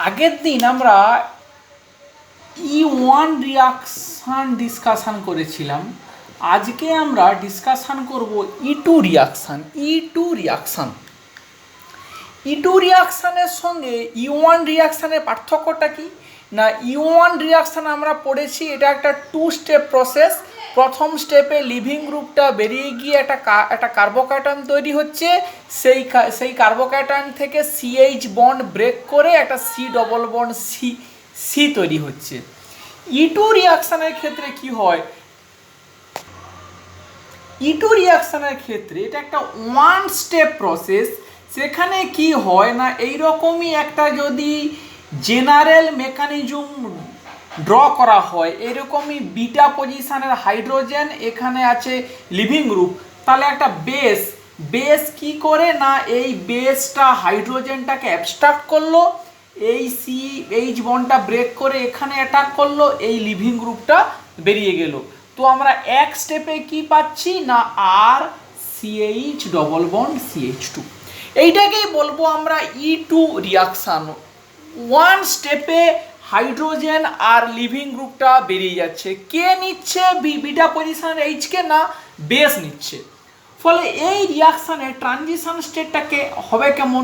আগের দিন আমরা E1 রিয়াকশান ডিসকাশান করেছিলাম। আজকে আমরা ডিসকাশান করব E2 রিয়াকশান। E2 রিয়াকশানের সঙ্গে E1 রিয়াকশানের পার্থক্যটা কি না, E1 রিয়াকশান আমরা পড়েছি এটা একটা 2 স্টেপ প্রসেস। প্রথম স্টেপে লিভিং গ্রুপটা বেরিয়ে গিয়ে একটা কার্বোক্যাটায়ন তৈরি হচ্ছে, সেই কার্বোক্যাটায়ন থেকে CH বন্ড ব্রেক করে একটা C ডবল বন্ড সি তৈরি হচ্ছে। E2 রিয়াকশানের ক্ষেত্রে কি হয়, E2 রিয়াকশানের ক্ষেত্রে এটা একটা 1 স্টেপ প্রসেস। সেখানে কি হয় না, এইরকমই একটা যদি জেনারেল মেকানিজম ড্র করা হয়, এরকমই বিটা পজিশনের হাইড্রোজেন, এখানে আছে লিভিং গ্রুপ, তাহলে একটা বেস কি করে না, এই বেসটা হাইড্রোজেনটাকে অ্যাবস্ট্রাক্ট করলো, এই CH বন্ডটা ব্রেক করে এখানে অ্যাটাক করলো, এই লিভিং গ্রুপটা বেরিয়ে গেল। তো আমরা এক স্টেপে কি পাচ্ছি না, আর CH ডবল বন্ড CH2, এইটাকেই বলবো আমরা E2 রিয়াকশান। 1 স্টেপে হাইড্রোজেন আর লিভিং গ্রুপটা বেরিয়ে যাচ্ছে, কে নিচ্ছে বিটা পজিশনের এইচকে না, বেস নিচ্ছে। ফলে এই রিয়াকশানের ট্রানজিশন স্টেটটাকে হবে কেমন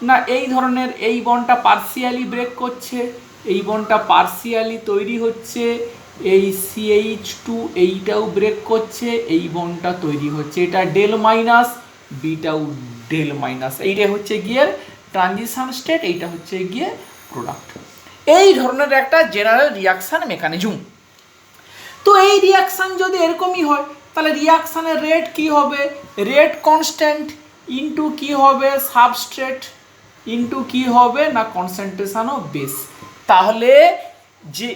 না, এই ধরনের, এই বন্ডটা পার্সিয়ালি ব্রেক করছে, এই বন্ডটা পার্সিয়ালি তৈরি হচ্ছে, এই CH2 এইটাও ব্রেক করছে, এই বন্ডটা তৈরি হচ্ছে, এটা ডেল মাইনাস, বিটাও ডেল মাইনাস, এইটা হচ্ছে গিয়ে ট্রানজিশন স্টেট, এইটা হচ্ছে গিয়ে প্রোডাক্ট। এই ধরনের একটা জেনারেল রিয়াকশান মেকানিজম। তো এই রিয়াকশান যদি এরকমই হয়, তাহলে রিয়াকশানের রেট কি হবে, রেট কনস্ট্যান্ট ইনটু কি হবে সাবস্ট্রেট ইনটু কি হবে না কনসেন্ট্রেশন অফ বেস। তাহলে যে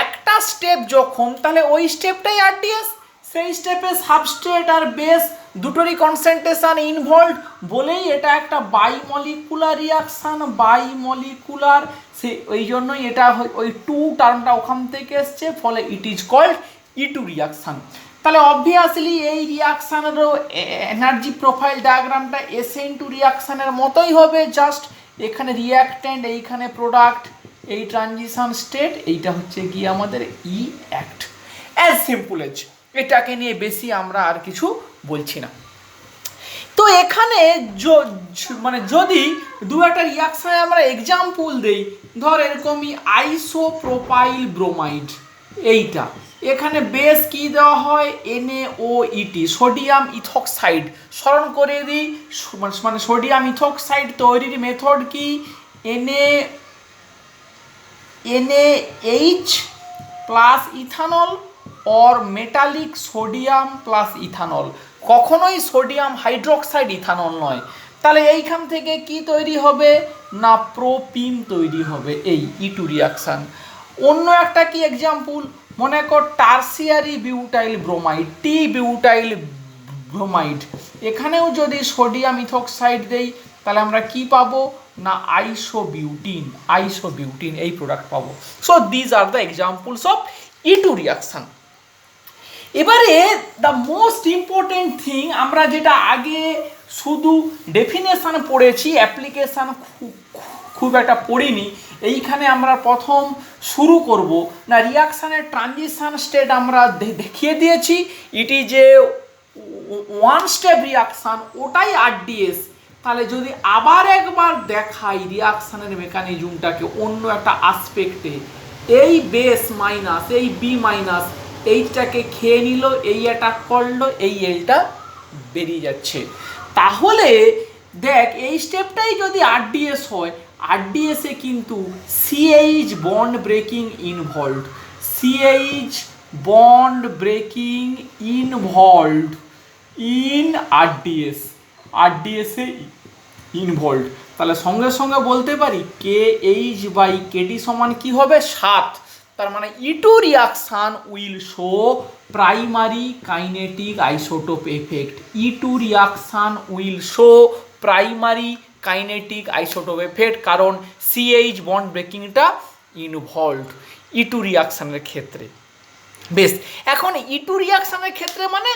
একটা স্টেপ যখন, তাহলে ওই স্টেপটাই RDS, সেই স্টেপে সাবস্ট্রেট আর বেস দুটোরই কনসেন্ট্রেশন ইনভলভ, বলেই এটা একটা বাইমলিকুলার রিয়াকশান, বাইমলিকুলার। সে ওই জন্যই এটা ওই 2 টার্মটা ওখান থেকে এসছে, ফলে it is called E2 reaction. তাহলে অবভিয়াসলি এই রিয়াকশানেরও এনার্জি প্রোফাইল ডায়াগ্রামটা SN2 রিয়াকশানের মতোই হবে, জাস্ট এখানে রিয়াক্ট্যান্ট, এইখানে প্রোডাক্ট, এই ট্রানজিশন স্টেট, এইটা হচ্ছে গিয়ে আমাদের ই অ্যাক্ট। অ্যাজ সিম্পল এজ, এটাকে নিয়ে বেশি আমরা আর কিছু বলছি না। তো এখানে মানে যদি দু একটা রিয়াকশানে আমরা এক্সাম্পল দেই, ধর এরকমই আইসোপ্রোপাইল ব্রোমাইড, এইটা এখানে বেস কি দেওয়া হয়, NaOET, সোডিয়াম ইথক্সাইড। স্মরণ করে দিই, মানে সোডিয়াম ইথক্সাইড তৈরির মেথড কি, NaH plus ethanol or metallic sodium plus ethanol, কখনোই সোডিয়াম হাইড্রোক্সাইড ইথানল নয়। তাহলে এইখান থেকে কি তৈরি হবে না, প্রোপিন তৈরি হবে, এই E2 রিয়াকশান। অন্য একটা কি এক্সাম্পল, মনে কর টারসিয়ারি বিউটাইল ব্রোমাইড, টি বিউটাইল ব্রোমাইড, এখানেও যদি সোডিয়াম ইথক্সাইড দেই, তাহলে আমরা কি পাবো না, আইসোবিউটিন এই প্রোডাক্ট পাবো। So these are the examples of E2 reaction. এবারে দ্য মোস্ট ইম্পর্টেন্ট থিং, আমরা যেটা আগে শুধু ডেফিনেশন পড়েছি, অ্যাপ্লিকেশান খুব একটা পড়িনি, এইখানে আমরা প্রথম শুরু করব না, রিয়াকশানের ট্রানজিশন স্টেট আমরা দেখিয়ে দিয়েছি, it is a 1 step reaction, ওটাই RDS। তাহলে যদি আবার একবার দেখাই রিয়াকশানের মেকানিজমটাকে অন্য একটা আসপেক্টে, এই বেস মাইনাস এই বি মাইনাস এইটাকে খেয়ে নিল, এই অ্যাটাক করলো, এই এলটা বেরিয়ে যাচ্ছে। তাহলে দেখ এই স্টেপটাই যদি RDS হয়, RDS এ কিন্তু CH bond breaking involved, CH bond breaking involved in RDS A involved. তাহলে সঙ্গে সঙ্গে বলতে পারি KH/KD সমান কি হবে 7। তার মানে E2 reaction will show primary kinetic isotope effect, E2 reaction will show primary kinetic isotope effect, কারণ CH বন্ড ব্রেকিংটা ইনভলভড E2 রিয়াকশানের ক্ষেত্রে। বেশ, এখন E2 রিয়াকশানের ক্ষেত্রে মানে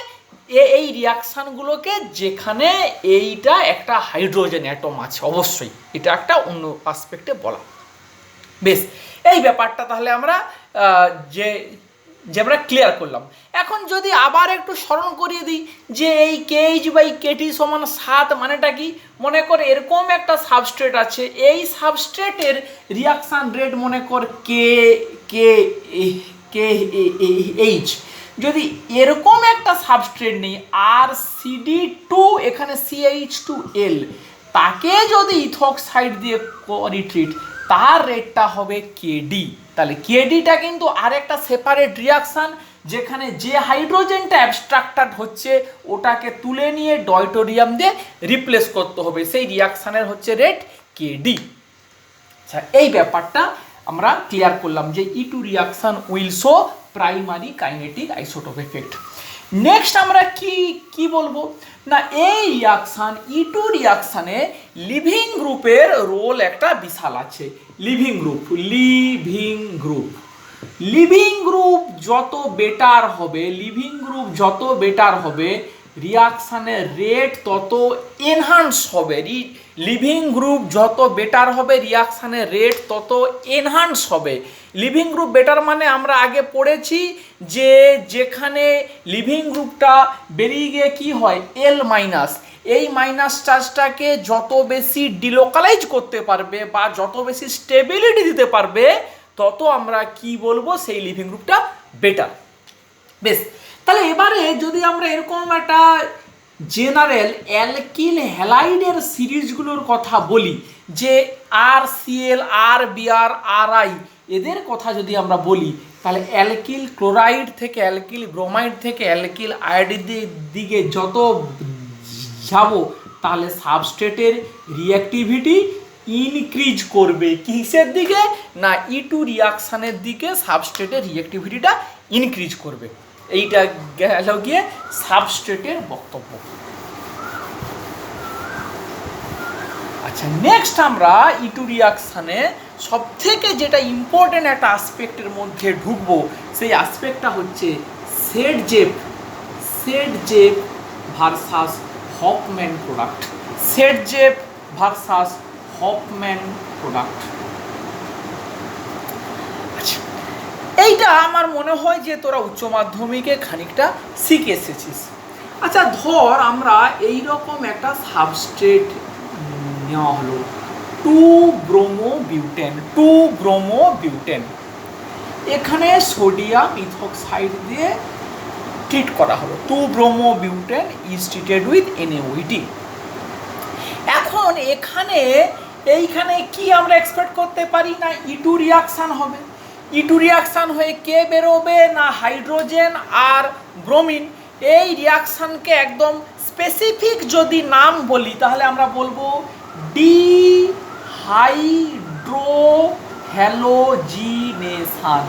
এই রিয়াকশানগুলোকে যেখানে এইটা একটা হাইড্রোজেন অ্যাটম আছে, অবশ্যই এটা একটা অন্য আসপেক্টে বলা। বেশ, এই ব্যাপারটা তাহলে আমরা যে যে আমরা ক্লিয়ার করলাম। এখন যদি আবার একটু স্মরণ করিয়ে দিই যে এই KH/KT সমান 7 মানেটা কি, মনে কর এরকম একটা সাবস্ট্রেট আছে, এই সাবস্ট্রেটের রিয়াকশান রেট মনে কর KH। যদি এরকম একটা সাবস্ট্রেট নেই RCD2, এখানে CH2L, তাকে যদি ইথক্সাইড দিয়ে করি ট্রিট, তার রেটটা হবে KD। তাহলে KDটা কিন্তু আরেকটা সেপারেট রিয়াকশান, যেখানে যে হাইড্রোজেনটা অ্যাবস্ট্রাক্টেড হচ্ছে ওটাকে তুলে নিয়ে ডয়টোরিয়াম দিয়ে রিপ্লেস করতে হবে, সেই রিয়াকশানের হচ্ছে রেট KD। আচ্ছা, এই ব্যাপারটা আমরা ক্লিয়ার করলাম যে E2 reaction will show primary kinetic isotope effect. Next আমরা কি বলবো না, এই রিয়াকশান E2 রিয়াকশানে লিভিং গ্রুপের রোল একটা বিশাল আছে। লিভিং গ্রুপ যত বেটার হবে রিয়াকশানের রেট তত এনহান্স হবে। লিভিং গ্রুপ যত বেটার হবে রিয়াকশানের রেট তত এনহান্স হবে। লিভিং গ্রুপ বেটার মানে আমরা আগে পড়েছি যে যেখানে লিভিং গ্রুপটা বেরিয়ে গিয়ে কি হয় L মাইনাস, এই মাইনাস চার্জটাকে যত বেশি ডিলোকালাইজ করতে পারবে বা যত বেশি স্টেবিলিটি দিতে পারবে তত আমরা কি বলবো, সেই লিভিং গ্রুপটা বেটার। বেশ, তাহলে এবারে যদি আমরা এরকম একটা জেনারেল অ্যালকিল হ্যালাইডের সিরিজগুলোর কথা বলি, যে RCl, RBr, RI এদের কথা যদি আমরা বলি, তাহলে অ্যালকিল ক্লোরাইড থেকে অ্যালকিল ব্রোমাইড থেকে অ্যালকিল আয়োডাইডের দিকে যত যাব, তাহলে সাবস্ট্রেটের রিঅ্যাক্টিভিটি ইনক্রিজ করবে। কিসের দিকে না, E2 রিয়াকশানের দিকে সাবস্ট্রেটের রিঅ্যাক্টিভিটিটা ইনক্রিজ করবে। এইটা গেল গিয়ে সাবস্ট্রেটের বক্তব্য। আচ্ছা, নেক্সট আমরা E2 রিয়াকশানে সব থেকে যেটা ইম্পর্টেন্ট একটা আসপেক্টের মধ্যে ঢুকবো, সেই আসপেক্টটা হচ্ছে সেট জেপ ভার্সাস হফম্যান প্রোডাক্ট। আচ্ছা, এইটা আমার মনে হয় যে তোরা উচ্চ মাধ্যমিকে খানিকটা শিখে এসেছিস। আচ্ছা, ধর আমরা এইরকম একটা সাবস্ট্রেট নেওয়া হলো 2-ব্রোমোবিউটেন, এখানে সোডিয়াম ইথক্সাইড দিয়ে ট্রিট করা হলো। 2-ব্রোমোবিউটেন ইজ ট্রিটেড উইথ NaOH। এখন এইখানে কি আমরা এক্সপেক্ট করতে পারি না, E2 রিয়াকশান হবে। E2 রিয়াকশান হয়ে কে বেরোবে না, হাইড্রোজেন আর ব্রোমিন। এই রিয়াকশানকে একদম স্পেসিফিক যদি নাম বলি, তাহলে আমরা বলবো ডিহাইড্রোহ্যালোজিনেশন।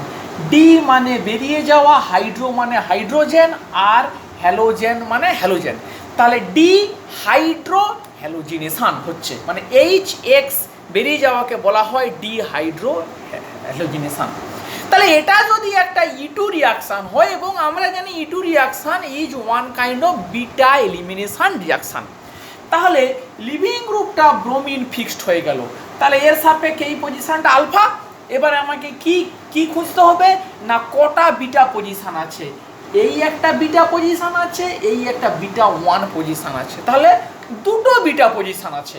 ডি মানে বেরিয়ে যাওয়া, হাইড্রো মানে হাইড্রোজেন, আর হ্যালোজেন মানে হ্যালোজেন। তাহলে ডিহাইড্রোহ্যালোজিনেশন হচ্ছে, মানে HX বেরিয়ে যাওয়াকে বলা হয় ডিহাইড্রোহ্যালোজিনেশন। তাহলে এটা যদি একটা E2 রিয়াকশান হয়, এবং আমরা জানি E2 reaction is one kind of beta elimination reaction, তাহলে লিভিং গ্রুপটা ব্রোমিন ফিক্সড হয়ে গেল। তাহলে এর সাপেক্ষে এই পজিশনটা আলফা। এবারে আমাকে কি খুঁজতে হবে না, কটা বিটা পজিশন আছে। এই একটা বিটা পজিশন আছে, এই একটা বিটা 1 পজিশন আছে, তাহলে দুটো বিটা পজিশন আছে।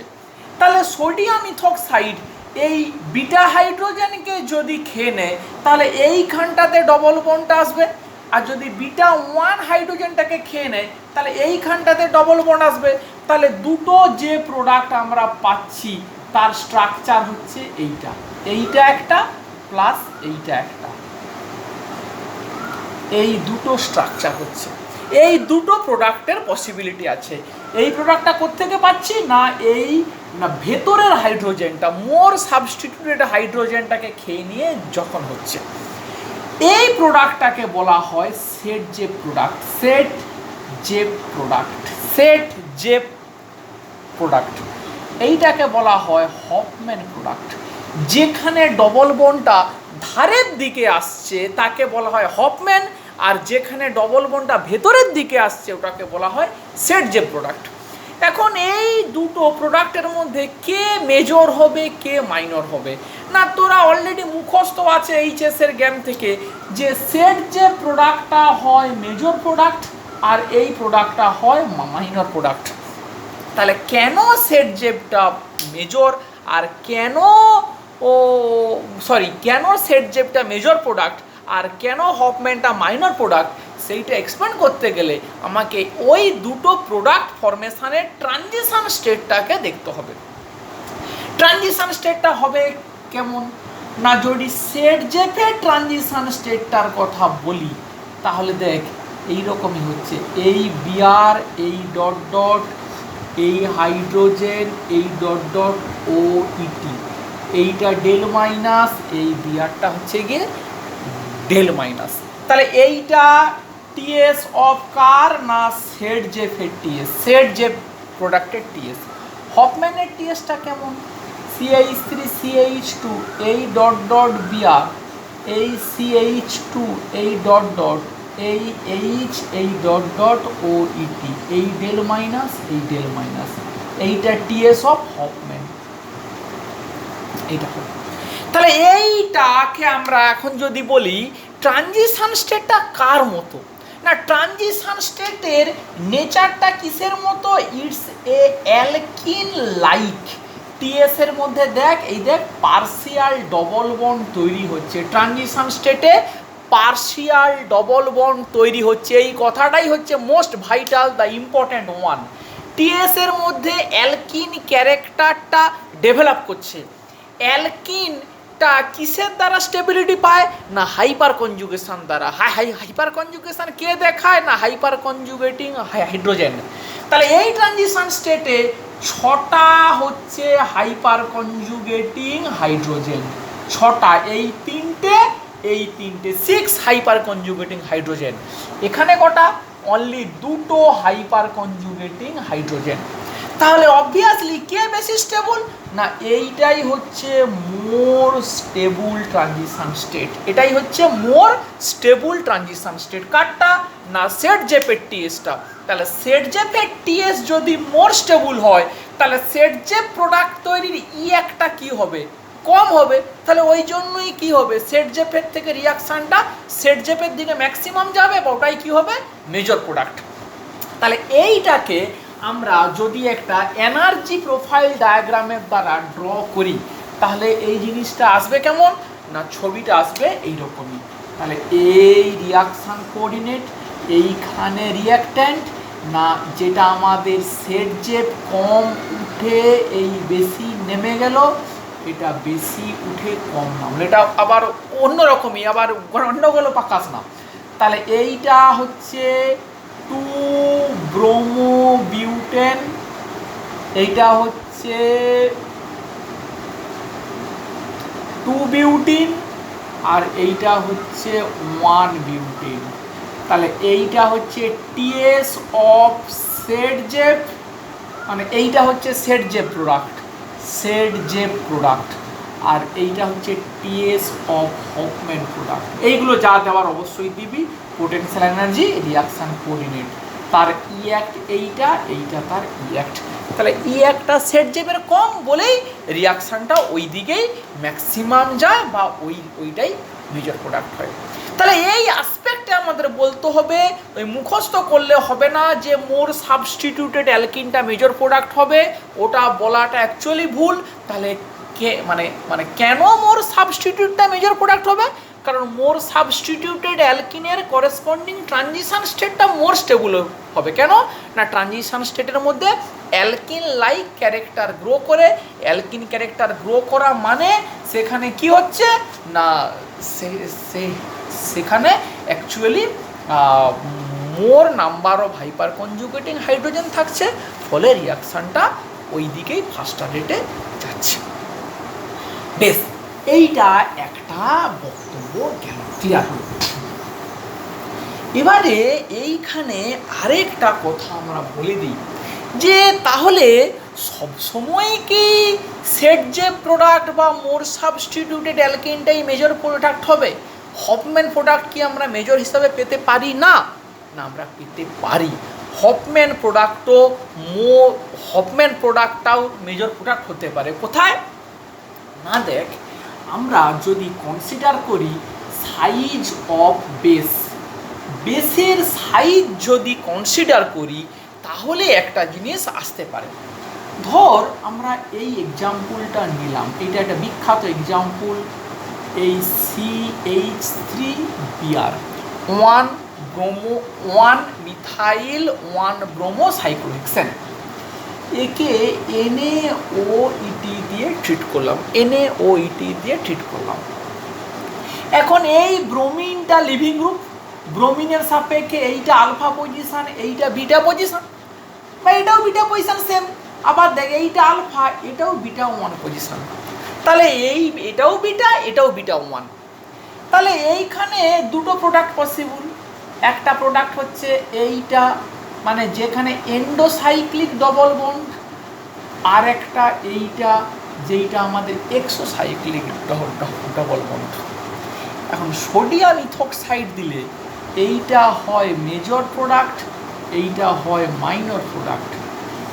তাহলে সোডিয়াম ইথক্সাইড এই বিটা হাইড্রোজেনকে যদি খেয়ে নেয়, তাহলে এইখানটাতে ডবল বন্ডটা আসবে। আর যদি বিটা 1 হাইড্রোজেনটাকে খেয়ে নেয়, তাহলে এইখানটাতে ডবল বন্ড আসবে। তাহলে দুটো যে প্রোডাক্ট আমরা পাচ্ছি তার স্ট্রাকচার হচ্ছে এইটা একটা প্লাস এইটা একটা, এই দুটো স্ট্রাকচার হচ্ছে। এই দুটো প্রোডাক্টের পসিবিলিটি আছে। এই প্রোডাক্টটা কোত্থেকে পাচ্ছি না, ভেতরের হাইড্রোজেনটা, মোর সাবস্টিটিউটেড হাইড্রোজেনটাকে খেয়ে নিয়ে যখন হচ্ছে, এই প্রোডাক্টটাকে বলা হয় সেট জেপ প্রোডাক্ট। এইটাকে বলা হয় হফম্যান প্রোডাক্ট। যেখানে ডবল বন্ডটা ধারের দিকে আসছে তাকে বলা হয় হফম্যান, আর যেখানে ডবল বন্ডটা ভেতরের দিকে আসছে ওটাকে বলা হয় সেট জেপ প্রোডাক্ট। এখন এই দুটো প্রোডাক্টের মধ্যে কে মেজর হবে কে মাইনর হবে, না তোরা অলরেডি মুখস্থ আছে এইচএসের জ্ঞান থেকে যে সেট যে প্রোডাক্টটা হয় মেজর প্রোডাক্ট আর এই প্রোডাক্টটা হয় মাইনর প্রোডাক্ট। তাহলে কেন সেট জেপটা মেজর আর কেন কেন সেট জেপটা মেজর প্রোডাক্ট আর কেন হফম্যানটা মাইনর প্রোডাক্ট, সেইটা এক্সপ্লেন করতে গেলে আমাকে ওই দুটো প্রোডাক্ট ফরমেশনের ট্রানজিশন স্টেটটাকে দেখতে হবে। ট্রানজিশন স্টেটটা হবে কেমন না, যদি সেট জেপের ট্রানজিশন স্টেটটার কথা বলি তাহলে দেখ এইরকমই হচ্ছে, এই বিআর এই ডট ডট এই হাইড্রোজেন এই ডট ডট ও ইটি, এইটা ডেল মাইনাস এই বিআরটা হচ্ছে গিয়ে ডেল মাইনাস। তাহলে এইটা টিএস অফ কার না সেট জেফের টিএস, সেট জেফ প্রোডাক্টের টিএস। হফম্যানের টিএসটা কেমন, CH3 CH2 এই ডট ডট বিআর এই CH2 এই ডট ডট এই এইচ এই ডট ডট ও ইটি এই ডেল মাইনাস এই ডেল মাইনাস, এইটা টিএস অফ হফম্যান এইটা হবে। তাহলে এইটাকে আমরা এখন যদি বলি ট্রানজিশন স্টেটটা কার মতো, না ট্রানজিশন স্টেটের নেচারটা কিসের মতো, it's a alkene like. TS এর মধ্যে দেখ এই দেখ পার্সিয়াল ডবল বন্ড তৈরি হচ্ছে, ট্রানজিশন স্টেটে পার্সিয়াল ডবল বন্ড তৈরি হচ্ছে, এই কথাটাই হচ্ছে most vital the important one. TS এর মধ্যে অ্যালকিন ক্যারেক্টারটা ডেভেলপ করছে। অ্যালকিনটা কিসের দ্বারা স্টেবিলিটি পায়, না হাইপার কনজুগেশন দ্বারা। হাইপার কনজুগেশন কে দেখায়, না হাইপার কনজুগেটিং হাইড্রোজেন। তাহলে এই ট্রানজিশন স্টেটে 6টা হচ্ছে হাইপার কনজুগেটিং হাইড্রোজেন, 6টা, এই তিনটে 6 হাইপার কনজুগেটিং হাইড্রোজেন। এখানে কটা, অনলি 2টো হাইপার কনজুগেটিং হাইড্রোজেন। তাহলে অবভিয়াসলি কে বেশি স্টেবল, না এইটাই হচ্ছে মোর স্টেবল ট্রানজিশন স্টেট, এটাই হচ্ছে মোর স্টেবল ট্রানজিশন স্টেট। কারটা, না সেট জেপের টিএসটা। তাহলে সেট জেপের টিএস যদি মোর স্টেবল হয় তাহলে সেট জেপ প্রোডাক্ট তৈরির একটা কি হবে, কম হবে। তাহলে ওই জন্যই কি হবে, সেট জেপের থেকে রিয়াকশানটা সেট জেপের দিকে ম্যাক্সিমাম যাবে বা ওটাই কি হবে মেজর প্রোডাক্ট। তাহলে এইটাকে আমরা যদি একটা এনার্জি প্রোফাইল ডায়াগ্রামের দ্বারা ড্র করি তাহলে এই জিনিসটা আসবে কেমন, না ছবিটা আসবে এইরকমই। তাহলে এই রিয়াকশান কোঅর্ডিনেট, এইখানে রিয়াক্ট্যান্ট, না যেটা আমাদের সেট জেপ কম উঠে এই বেশি নেমে গেল, এটা বেশি উঠে কম নামলো, এটা আবার অন্যরকমই, আবার অন্যগুলো পাকাস না। তাহলে এইটা হচ্ছে 2-ব্রোমোবিউটেন, এইটা হচ্ছে 2-বিউটিন আর এইটা হচ্ছে 1-বিউটিন। তাহলে এইটা হচ্ছে টিএস অফ সেট জেপ, মানে এইটা হচ্ছে সেট জেপ প্রোডাক্ট, সেট জেপ প্রোডাক্ট, আর এইটা হচ্ছে টিএস অফ হফম্যান প্রোডাক্ট। এইগুলো যা দেওয়ার অবশ্যই দিবি, পোটেনশিয়াল এনার্জি, রিয়াকশান কোঅর্ডিনেট, তার ইঅ্যাক্ট এইটা, এইটা তার ইঅ্যাক্ট। তাহলে ইঅ্যাক্টটা সেট জেপের কম বলেই রিয়াকশানটা ওই দিকেই ম্যাক্সিমাম যায় বা ওইটাই মেজর প্রোডাক্ট হয়। তাহলে এই অ্যাসপেক্টে আমাদের বলতে হবে, ওই মুখস্থ করলে হবে না যে মোর সাবস্টিটিউটেড অ্যালকিনটা মেজর প্রোডাক্ট হবে, ওটা বলাটা অ্যাকচুয়ালি ভুল। তাহলে মানে কেন মোর সাবস্টিটিউটটা মেজর প্রোডাক্ট হবে, কারণ মোর সাবস্টিটিউটেড অ্যালকিনের করেসপন্ডিং ট্রানজিশন স্টেটটা মোর স্টেবল হবে। কেন না ট্রানজিশন স্টেটের মধ্যে অ্যালকিন লাইক ক্যারেক্টার গ্রো করে, অ্যালকিন ক্যারেক্টার গ্রো করা মানে সেখানে কি হচ্ছে না সেখানে actually more number of hyperconjugating hydrogen থাকছে, ফলে রিয়াকশানটা ওই দিকেই ফাস্টার রেটে যাচ্ছে। বেশ, এইটা একটা বক্তব্য গেল, ক্লিয়ার হল। এবারে এইখানে আরেকটা কথা আমরা বলে দিই যে তাহলে সবসময় কি সেট জেপ প্রোডাক্ট বা মোর সাবস্টিটিউটেড অ্যালকিনটাই মেজর প্রোডাক্ট হবে, হফম্যান প্রোডাক্ট কি আমরা মেজর হিসাবে পেতে পারি না? না, আমরা পেতে পারি। হফম্যান প্রোডাক্টটাও মেজর প্রোডাক্ট হতে পারে। কোথায় না, দেখ আমরা যদি কনসিডার করি সাইজ অফ বেসের সাইজ যদি কনসিডার করি তাহলে একটা জিনিস আসতে পারে। ধর আমরা এই এক্সাম্পলটা নিলাম, এটা একটা বিখ্যাত এক্সাম্পল, এই CH3Br 1 মিথাইল 1 ব্রোমোসাইক্লোহেক্সেন, একে NaOET দিয়ে ট্রিট করলাম, এখন এই ব্রোমিনটা লিভিং গ্রুপ, ব্রোমিনের সাপেক্ষে এইটা আলফা পজিশন, এইটা বিটা পজিশন, বা এটাও বিটা পজিশন সেম, আবার দেখ এইটা আলফা, এটাও বিটা 1 পজিশন, তাহলে এটাও বিটা 1, তাহলে এইখানে দুটো প্রোডাক্ট পসিবল। একটা প্রোডাক্ট হচ্ছে এইটা, মানে যেখানে এন্ডোসাইক্লিক ডবল বন্ড, আর একটা এইটা যেইটা আমাদের এক্সোসাইক্লিক ডবল বন্ড। এখন সোডিয়াম ইথোক্সাইড দিলে এইটা হয় মেজর প্রোডাক্ট, এইটা হয় মাইনর প্রোডাক্ট।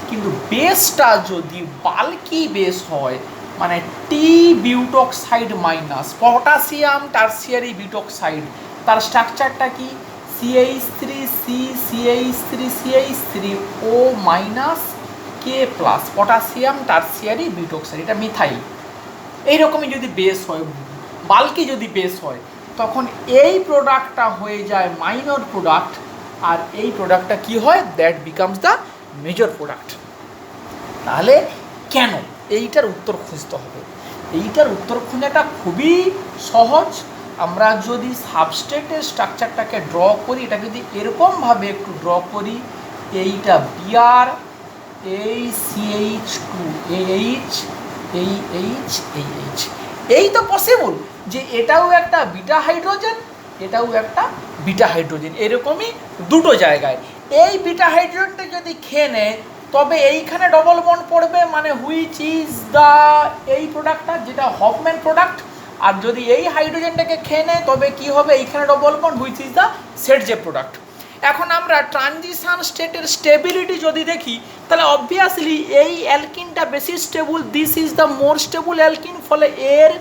কিন্তু বেসটা যদি বাল্কি বেস হয়, মানে t butoxide minus potassium tertiary butoxide, তার স্ট্রাকচারটা কি CH3CH3CH3O minus K plus potassium tertiary butoxide, এটা মিথাইল। এইরকমই যদি বেস হয়, বাল্কি যদি বেস হয়, তখন এই প্রোডাক্টটা হয়ে যায় মাইনর প্রোডাক্ট, আর এই প্রোডাক্টটা কি হয়, that becomes the major product. তাহলে কেন, এইটার উত্তর খুঁজতে হবে। এইটার উত্তর খোঁজাটা খুবই সহজ। আমরা যদি সাবস্ট্রেটের স্ট্রাকচারটাকে ড্র করি, এটা যদি এরকমভাবে একটু ড্র করি, এইটা Br, এই CH2AH, এই H, এই H, এই তো পসিবল যে এটাও একটা বিটা হাইড্রোজেন, এটাও একটা বিটা হাইড্রোজেন, এরকমই দুটো জায়গায়। এই বিটা হাইড্রোজেনটা যদি খেয়ে নেয় তবে এইখানে ডবল বন্ড পড়বে, মানে হুইচ ইজ দ্য এই প্রোডাক্টটা যেটা হফম্যান প্রোডাক্ট, আর যদি এই হাইড্রোজেনটাকে খেয়ে নেয় তবে কি হবে, এইখানে double bond which is the Saytzeff product. এখন আমরা ট্রানজিশন স্টেটের স্টেবিলিটি যদি দেখি, তাহলে অবভিয়াসলি এই অ্যালকিনটা বেশি stable, this is the more stable alkyne, ফলে এর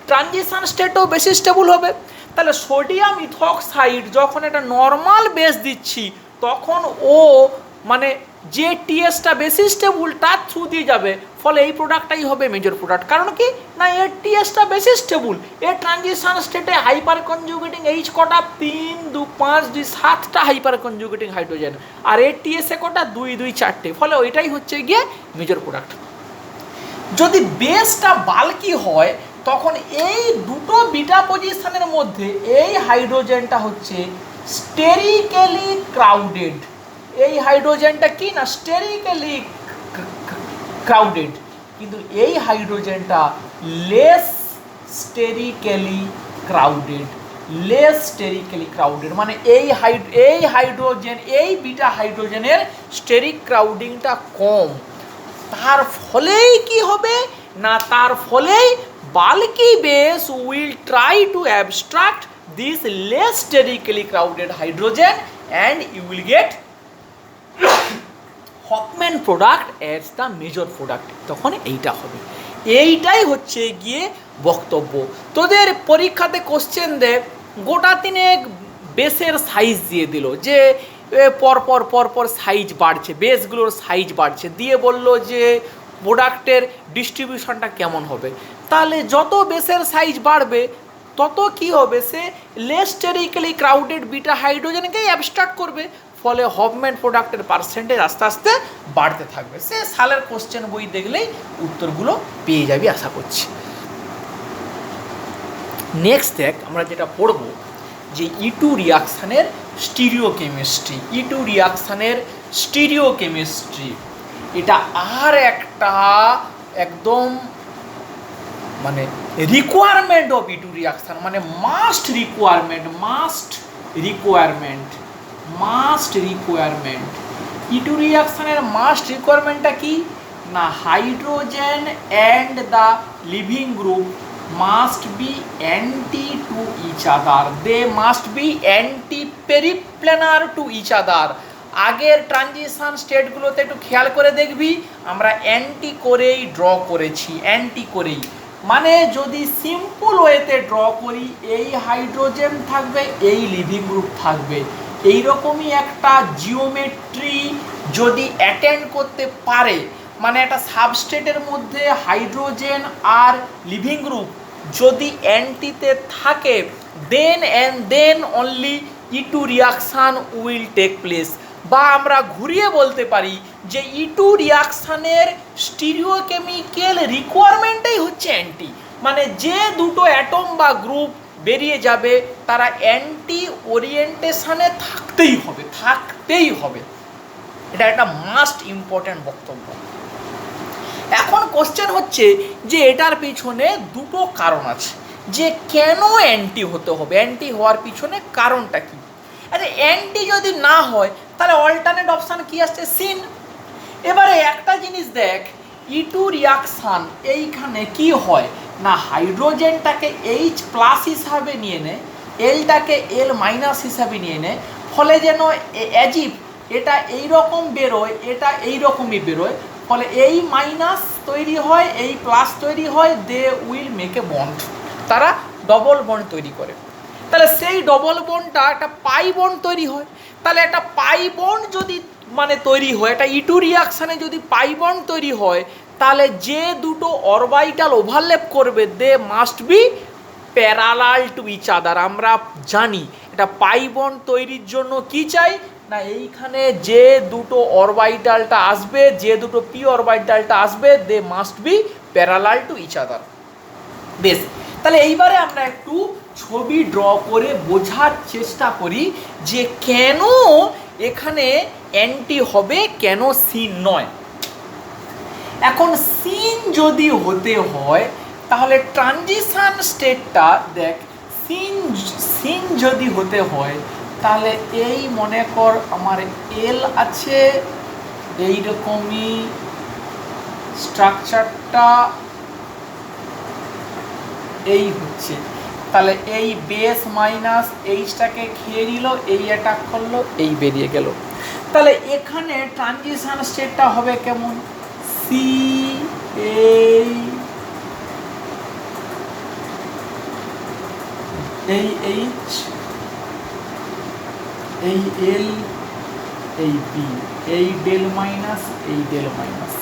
ট্রানজিশন স্টেটও বেশি স্টেবল হবে। তাহলে সোডিয়াম ইথোক্সাইড যখন একটা নর্মাল বেস দিচ্ছি, তখন ও মানে যে টিএসটা বেশি স্টেবল তার থ্রু দিয়ে যাবে, ফলে এই প্রোডাক্টটাই হবে মেজর প্রোডাক্ট। কারণ কি না, এর টিএসটা বেশি স্টেবল, এর ট্রানজিশন স্টেটে হাইপার কনজুগেটিং H কটা 3, 2, 5, 2, 7টা হাইপার কনজুগেটিং হাইড্রোজেন, আর এর টিএসএ কটা 2, 2, 4টে, ফলে ওইটাই হচ্ছে গিয়ে মেজর প্রোডাক্ট। যদি বেসটা বাল্কি হয়, তখন এই দুটো বিটা পজিশনের মধ্যে এই হাইড্রোজেনটা হচ্ছে স্টেরিক্যালি ক্রাউডেড। এই হাইড্রোজেনটা কি না, স্টেরিক্যালি ক্রাউডেড, কিন্তু এই হাইড্রোজেনটা লেস স্টেরিক্যালি ক্রাউডেড, মানে এই হাইড্রোজেন, এই বিটা হাইড্রোজেনের স্টেরিক ক্রাউডিংটা কম। তার ফলেই কি হবে না, তার ফলেই bulky base will try to abstract this less sterically crowded hydrogen, and you will get Hofmann product as the major product. তখন এইটা হবে, এইটাই হচ্ছে গিয়ে বক্তব্য। তোদের পরীক্ষাতে কোশ্চেন দে, গোটা তিনেক বেসের সাইজ দিয়ে দিল, যে পরপর সাইজ বাড়ছে, বেসগুলোর সাইজ বাড়ছে, দিয়ে বলল যে প্রোডাক্টের ডিস্ট্রিবিউশনটা কেমন হবে। তাহলে যত বেসের সাইজ বাড়বে তত কি হবে, সে less sterically crowded beta হাইড্রোজেনকেই abstract করবে, ফলে হফম্যান প্রোডাক্টের পার্সেন্টেজ আস্তে আস্তে বাড়তে থাকবে। সে সালের কোশ্চেন বই দেখলেই উত্তরগুলো পেয়ে যাবি আশা করছি। নেক্সট দেখ আমরা যেটা পড়ব, যে E2 রিয়াকশানের স্টিরিওকেমিস্ট্রি, এটা আর একটা একদম মানে রিকোয়ারমেন্ট অফ E2 রিয়াকশান, মানে মাস্ট রিকোয়ারমেন্ট E2 রিয়াকশানের মাস্ট রিকোয়ারমেন্টটা কি না, hydrogen and the living group must be anti to each other, they must be anti-periplanar to each other, আগের ট্রানজিশন স্টেটগুলোতে একটু খেয়াল করে দেখবি আমরা অ্যান্টি করেই ড্র করেছি, অ্যান্টি করেই, মানে যদি সিম্পল ওয়েতে ড্র করি এই হাইড্রোজেন থাকবে, এই লিভিং গ্রুপ থাকবে, এইরকমই একটা জিওমেট্রি যদি অ্যাটেন্ড করতে পারে, মানে একটা সাবস্টেটের মধ্যে হাইড্রোজেন আর লিভিং গ্রুপ যদি অ্যান্টিতে থাকে, then only E2 reaction will take place. বা আমরা ঘুরিয়ে বলতে পারি যে E2 রিয়াকশানের স্টিরিওকেমিক্যাল রিকোয়ারমেন্টটাই হচ্ছে অ্যান্টি, মানে যে দুটো অ্যাটম বা গ্রুপ বেরিয়ে যাবে তারা অ্যান্টি ওরিয়েন্টেশনে থাকতেই হবে, থাকতেই হবে। এটা একটা মাস্ট ইম্পর্ট্যান্ট বক্তব্য। এখন কোশ্চেন হচ্ছে যে এটার পিছনে দুটো কারণ আছে, যে কেন অ্যান্টি হতে হবে, অ্যান্টি হওয়ার পিছনে কারণটা কি। আরে অ্যান্টি যদি না হয় তাহলে অল্টারনেট অপশান কি আসছে, সিন। এবারে একটা জিনিস দেখ, E2 রিয়াকশান এইখানে কি হয় না, হাইড্রোজেনটাকে H+ হিসাবে নিয়ে নেয়, এলটাকে L- হিসাবে নিয়ে নেয়, ফলে যেন অ্যাজিভ এটা এইরকম বেরোয়, এটা এইরকমই বেরোয়, ফলে এই মাইনাস তৈরি হয়, এই প্লাস তৈরি হয়, they will make a bond, তারা ডবল বন্ড তৈরি করে। তাহলে সেই ডবল বন্ডটা একটা পাই বন্ড তৈরি হয়। তাহলে একটা পাই বন্ড যদি মানে তৈরি হয়, একটা E2 রিয়াকশানে যদি পাই বন্ড তৈরি হয়, তাহলে যে দুটো অরবিটাল ওভারল্যাপ করবে they must be parallel to each other. আমরা জানি এটা পাই বন্ড তৈরির জন্য কি চাই না, এইখানে যে দুটো অরবিটালটা আসবে, যে দুটো পি অরবিটালটা আসবে, they must be parallel to each other. বেশ, তাহলে এইবারে আমরা একটু ছবি ড্র করে বোঝার চেষ্টা করি যে কেন এখানে অ্যান্টি হবে, কেন সিন নয়। এখন সিন যদি হতে হয় তাহলে ট্রানজিশন স্টেটটা দেখ, সিন যদি হতে হয় তাহলে এই মনে কর আমার এল আছে, এইরকমই স্ট্রাকচারটা এই হচ্ছে, তাহলে এই বেস মাইনাস এইচটাকে খেয়ে নিল, এই অ্যাটাক করলো, এই বেরিয়ে গেল। তাহলে এখানে ট্রানজিশন স্টেটটা হবে কেমন, সি এই এইচ, এই এল, এই বি, এই ডেল মাইনাস, এই ডেল মাইনাস,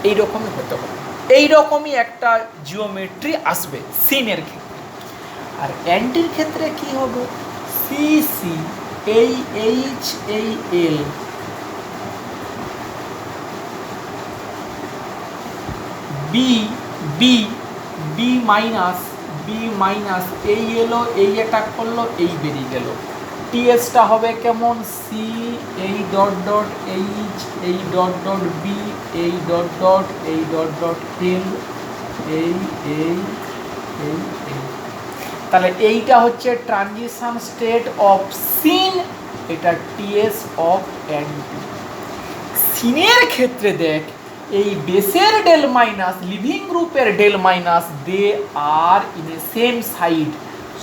এইরকমই হতে হবে, এইরকমই একটা জিওমেট্রি আসবে সিনের ক্ষেত্রে। আর অ্যান্টির ক্ষেত্রে কি হবে, সি সি, এই এইচ, এই L, B B, B minus, B minus, এই এলো, এই অ্যাটাক করলো, এই বেরিয়ে গেল। টিএসটা হবে কেমন, সি, এই ডট ডট এইচ, এই ডট ডট বি, এই ডট ডট, এই ডট ডট এল, এই এই এই এই। তাহলে এইটা হচ্ছে ট্রানজিশন স্টেট অফ সিন, এটা টিএস অফ অ্যান্টি। সিনের ক্ষেত্রে দেখ, এই বেসের ডেল মাইনাস, লিভিং গ্রুপের del minus, they are in a same side,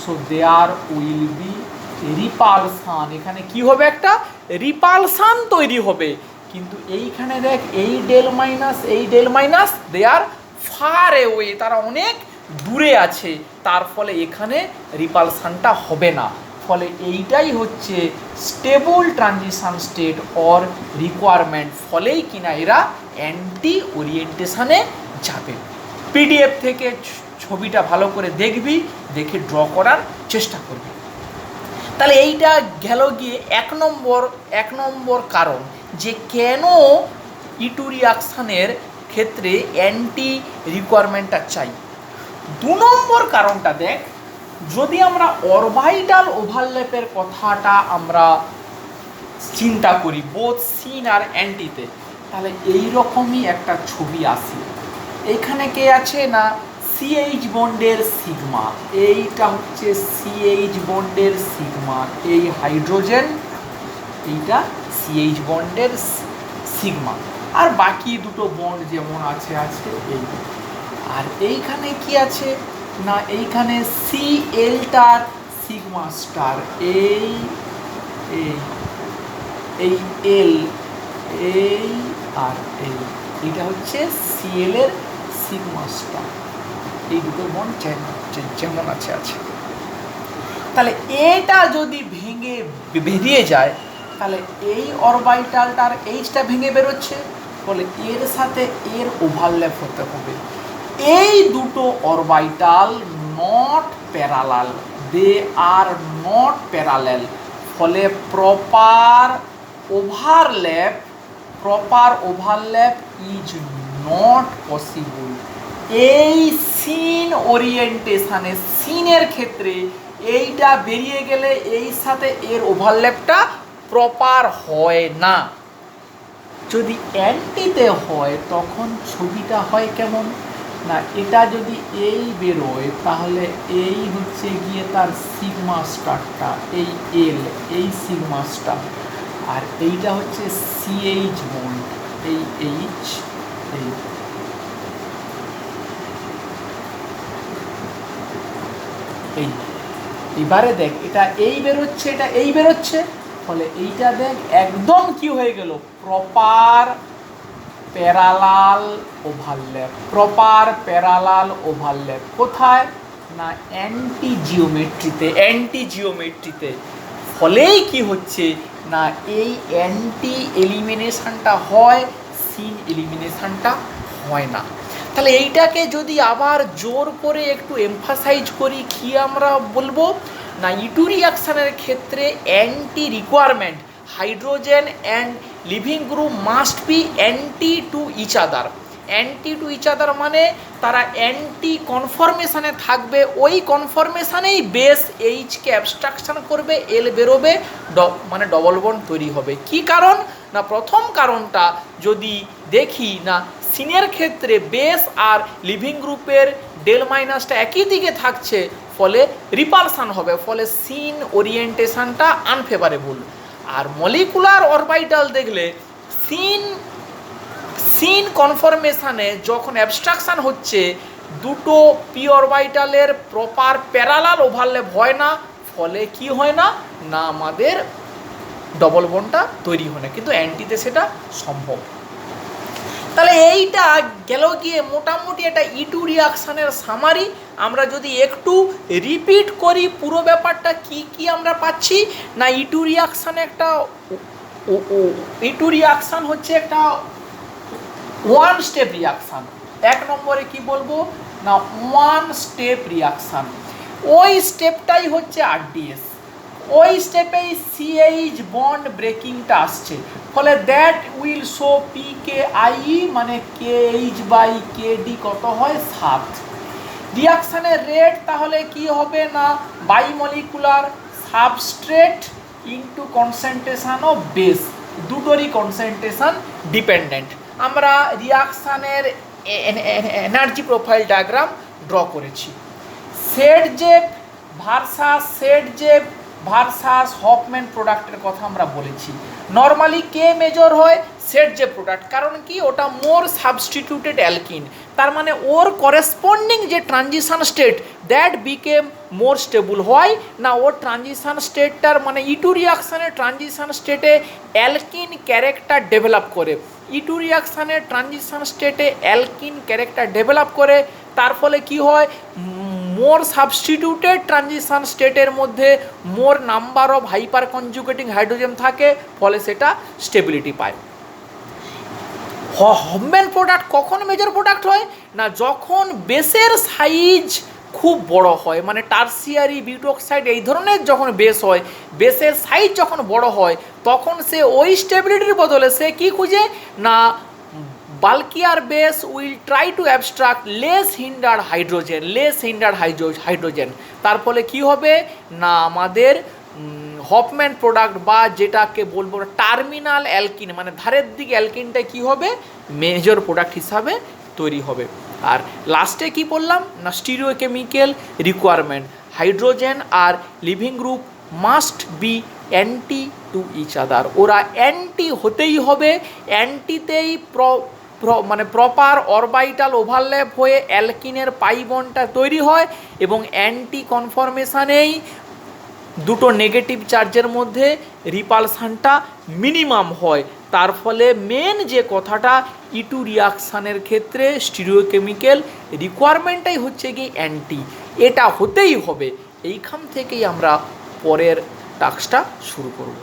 so there will be repulsion. এখানে কি হবে, একটা রিপালসান তৈরি হবে। কিন্তু এইখানে দেখ, এই ডেল মাইনাস, এই del minus, they R far away, তারা অনেক দূরে আছে, তার ফলে এখানে রিপালসানটা হবে না। ফলে এইটাই হচ্ছে stable transition state or requirement, ফলেই কিনা এরা অ্যান্টি ওরিয়েন্টেশনে যাবে। পিডিএফ থেকে ছবিটা ভালো করে দেখবি, দেখে ড্র করার চেষ্টা করবি। তাহলে এইটা গেল গিয়ে এক নম্বর কারণ, যে কেন E2 রিয়াকশানের ক্ষেত্রে অ্যান্টি রিকোয়ারমেন্টটা চাই। 2 নম্বর কারণটা দেখ, যদি আমরা অরবিটাল ওভারল্যাপের কথাটা আমরা চিন্তা করি বোথ সিন আর অ্যান্টিতে, তাহলে এইরকমই একটা ছবি আসে। এইখানে কে আছে না, সিএইচ বন্ডের সিগমা, এইটা হচ্ছে সিএইচ বন্ডের সিগমা, এই হাইড্রোজেন, এইটা সিএইচ বন্ডের সিগমা, আর বাকি দুটো বন্ড যেমন আছে এই। আর এইখানে কি আছে না, এইখানে সিএলটার সিগমা স্টার, এই এই এই এল, এই আর এই, এটা হচ্ছে সিএল এর সিগমা স্টার। এই দুটো বন্ড যেমন আছে আছে। তাহলে এটা যদি ভেঙে বেরিয়ে যায়, তাহলে এই অরবিটালটার এইচটা ভেঙে বেরোচ্ছে, বলে এর সাথে এর ওভারল্যাপ হতে হবে। এই দুটো orbital not parallel, they are not parallel, ফলে proper overlap is not possible. এই সিন ওরিয়েন্টেশনে, সিনের ক্ষেত্রে এইটা বেরিয়ে গেলে এই সাথে এর ওভারল্যাপটা প্রপার হয় না। যদি অ্যান্টিতে হয় তখন ছবিটা হয় কেমন না, এটা যদি এই বেরোয় তাহলে এই হচ্ছে গিয়ে তার সিগমা স্টারটা, এই এল, এই সিগমা স্টার, আর এইটা হচ্ছে সিএইচ বন্ড, এই এইচ, এই এই এবারে দেখ, এটা এই বেরোচ্ছে, এটা এই বেরোচ্ছে, ফলে এইটা দেখ একদম কি হয়ে গেল, প্রপার প্যারালাল ওভারল্যাপ। কোথায় না, অ্যান্টি জিওমেট্রিতে। ফলেই কি হচ্ছে না, এই অ্যান্টি এলিমিনেশনটা হয়, সিন এলিমিনেশনটা হয় না। তাহলে এইটাকে যদি আবার জোর করে একটু এমফাসাইজ করি, কি আমরা বলবো না, ইটু রিয়াকশানের ক্ষেত্রে anti requirement, hydrogen and leaving group must be anti to each other. Anti to each other মানে তারা অ্যান্টি কনফরমেশানে থাকবে, ওই কনফরমেশানেই বেস এইচকে অ্যাবস্ট্রাকশন করবে, এল বেরোবে, মানে ডবল বন্ড তৈরি হবে। কি কারণ না, প্রথম কারণটা যদি দেখি না, সিনের ক্ষেত্রে বেস আর লিভিং গ্রুপের ডেল মাইনাসটা একই দিকে থাকছে, ফলে রিপালসান হবে, ফলে সিন ওরিয়েন্টেশনটা আনফেভারেবল। আর মলিকুলার অরবিটাল দেখলে সিন কনফরমেশানে যখন অ্যাবস্ট্রাকশান হচ্ছে, দুটো পি অরবিটালের প্রপার প্যারালাল ওভারল্যাপ হয় না, ফলে কি হয় না, না আমাদের ডবল বন্ডটা তৈরি হয় না, কিন্তু অ্যান্টিতে সেটা সম্ভব। তাহলে এইটা গেল গিয়ে মোটামুটি এটা ইটু রিয়াকশানের সামারি। আমরা যদি একটু রিপিট করি পুরো ব্যাপারটা, কি কি আমরা পাচ্ছি না, ইটু রিয়াকশান হচ্ছে একটা ওয়ান স্টেপ রিয়াকশান। এক নম্বরে কি বলবো না, ওয়ান স্টেপ রিয়াকশান, ওই স্টেপটাই হচ্ছে আরডিএস, ওই স্টেপেই সিএইচ বন্ড ব্রেকিংটা আসছে, ফলে that will show P K I, মানে কেএইচ বাই কেডি কত হয় 7। রিয়াকশানের রেট তাহলে কি হবে না, bimolecular substrate into concentration of base, দুটোরই কনসেন্ট্রেশন ডিপেন্ডেন্ট। আমরা রিয়াকশানের এনার্জি প্রোফাইল ডায়াগ্রাম ড্র করেছি। সেটজেপ ভার্সাস হফম্যান প্রোডাক্টের কথা আমরা বলেছি। নর্মালি কে মেজর হয়, সেটজেপ প্রোডাক্ট, কারণ কি ওটা মোর সাবস্টিটিউটেড অ্যালকিন, তার মানে ওর করেসপন্ডিং যে transition state that became more stable হয় না, ওর ট্রানজিশন স্টেটটার মানে ইটু রিয়াকশানের ট্রানজিশন স্টেটে অ্যালকিন ক্যারেক্টার ডেভেলপ করে, ইটু রিয়াকশানের ট্রানজিশন স্টেটে অ্যালকিন ক্যারেক্টার ডেভেলপ করে, তার ফলে কি হয়, মোর সাবস্টিটিউটেড ট্রানজিশন স্টেটের মধ্যে মোর number of hyperconjugating hydrogen থাকে, ফলে সেটা স্টেবিলিটি পায়। হফম্যান প্রোডাক্ট কখন মেজর প্রোডাক্ট হয় না, যখন বেসের সাইজ খুব বড় হয়, মানে টারসিয়ারি বিউটক্সাইড এই ধরনের যখন বেস হয়, বেসের সাইজ যখন বড় হয়, তখন সে ওই স্টেবিলিটির বদলে সে কি খুঁজে না, bulkier base will try to abstract less hindered hydrogen. তার ফলে কি হবে না, আমাদের হফম্যান প্রোডাক্ট বা যেটাকে বলবো টার্মিনাল অ্যালকিন, মানে ধারের দিকে অ্যালকিনটা কি হবে, মেজর প্রোডাক্ট হিসাবে তৈরি হবে। আর লাস্টে কি বললাম না, স্টিরিওকেমিক্যাল রিকোয়ারমেন্ট, হাইড্রোজেন আর leaving group must be anti to each other, ওরা অ্যান্টি হতেই হবে, অ্যান্টিতেই মানে প্রপার অরবিটাল ওভারল্যাপ হয়ে অ্যালকিনের পাই বন্ডটা তৈরি হয়, এবং অ্যান্টি কনফরমেশানেই দুটো নেগেটিভ চার্জের মধ্যে রিপালশানটা মিনিমাম হয়। তার ফলে মেন যে কথাটা E2 রিয়াকশানের ক্ষেত্রে স্টিরিওকেমিক্যাল রিকোয়ারমেন্টটাই হচ্ছে কি অ্যান্টি, এটা হতেই হবে। এইখান থেকেই আমরা পরের টাস্কটা শুরু করব।